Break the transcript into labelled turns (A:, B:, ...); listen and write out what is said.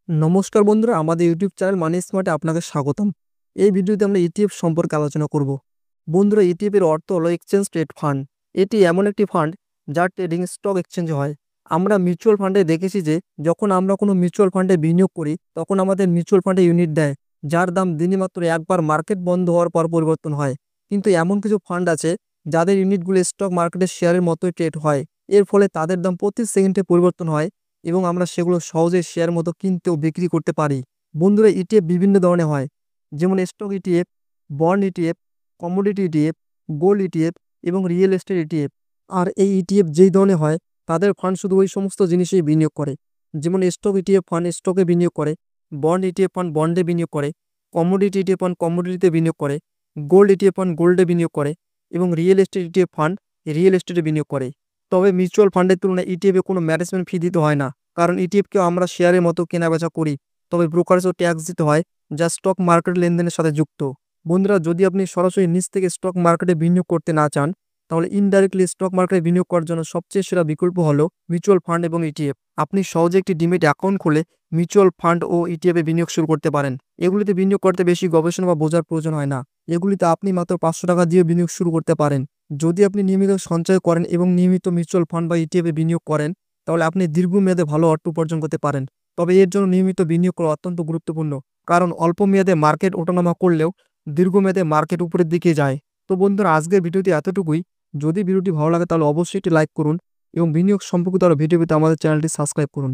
A: নমস্কার বন্ধুরা, আমাদের ইউটিউব চ্যানেল মানি স্মার্টে আপনাকে স্বাগতম। এই ভিডিওতে আমরা ইটিএফ সম্পর্কে আলোচনা করব। বন্ধুরা, ইটিএফ এর অর্থ হলো এক্সচেঞ্জ ট্রেড ফান্ড। এটি এমন একটি ফান্ড যার ট্রেডিং স্টক এক্সচেঞ্জ হয়। আমরা মিউচুয়াল ফান্ডে দেখেছি যে যখন আমরা কোনো মিউচুয়াল ফান্ডে বিনিয়োগ করি তখন আমাদের মিউচুয়াল ফান্ডে ইউনিট দেয়, যার দাম দিনে মাত্র একবার মার্কেট বন্ধ হওয়ার পর পরিবর্তন হয়। কিন্তু এমন কিছু ফান্ড আছে যাদের ইউনিটগুলো স্টক মার্কেটের শেয়ারের মতোই ট্রেড হয়। এর ফলে তাদের দাম প্রতি সেকেন্ডে পরিবর্তন হয় এবং আমরা সেগুলো সহজে শেয়ার মতো কিনতে ও বিক্রি করতে পারি। বন্ধুরা, ইটিএফ বিভিন্ন ধরনের হয়, যেমন stock ETF, bond ETF, commodity ETF, gold ETF এবং রিয়েল এস্টেট ইটিএফ। আর এই ইটিএফ যেই ধরনের হয় তাদের ফান্ড শুধু ওই সমস্ত জিনিসেই বিনিয়োগ করে। যেমন স্টক ইটিএফ ফান্ড স্টকে বিনিয়োগ করে, বন্ড ইটিএফ ফান্ড বন্ডে বিনিয়োগ করে, কমোডিটি ইটিএফ ফান্ড কমোডিটিতে বিনিয়োগ করে, গোল্ড ইটিএফ ফান্ড গোল্ডে বিনিয়োগ করে এবং real estate ETF fund real এস্টেটে বিনিয়োগ করে। তবে মিউচুয়াল ফান্ডের তুলনায় ইটিএফে কোনো ম্যানেজমেন্ট ফি দিতে হয় না, কারণ ইটিএফকেও আমরা শেয়ারের মতো কেনাবেচা করি। তবে ব্রোকারেজও ট্যাক্স দিতে হয়, যা স্টক মার্কেট লেনদেনের সাথে যুক্ত। বন্ধুরা, যদি আপনি সরাসরি নিজ থেকে স্টক মার্কেটে বিনিয়োগ করতে না চান, তাহলে ইনডাইরেক্টলি স্টক মার্কেটে বিনিয়োগ করার জন্য সবচেয়ে সেরা বিকল্প হলো মিউচুয়াল ফান্ড এবং ইটিএফ। আপনি সহজে একটি ডিমেট অ্যাকাউন্ট খুলে মিউচুয়াল ফান্ড ও ইটিএফে বিনিয়োগ শুরু করতে পারেন। এগুলিতে বিনিয়োগ করতে বেশি গবেষণা বা বোঝার প্রয়োজন হয় না। এগুলিতে আপনি মাত্র ৫০০ টাকা দিয়ে বিনিয়োগ শুরু করতে পারেন। যদি আপনি নিয়মিত সঞ্চয় করেন এবং নিয়মিত মিউচুয়াল ফান্ড বা ইটিএফে বিনিয়োগ করেন, তাহলে আপনি দীর্ঘমেয়াদে ভালো অর্থ উপার্জন করতে পারেন। তবে এর জন্য নিয়মিত বিনিয়োগ করা অত্যন্ত গুরুত্বপূর্ণ, কারণ অল্প মেয়াদে মার্কেট ওঠানামা করলেও দীর্ঘমেয়াদে মার্কেট উপরের দিকে যায়। তো বন্ধুরা, আজকের ভিডিওটি এতটুকুই। যদি ভিডিওটি ভালো লাগে তাহলে অবশ্যই একটি লাইক করুন এবং বিনিয়োগ সম্পর্কিত আরও ভিডিও পেতে আমাদের চ্যানেলটি সাবস্ক্রাইব করুন।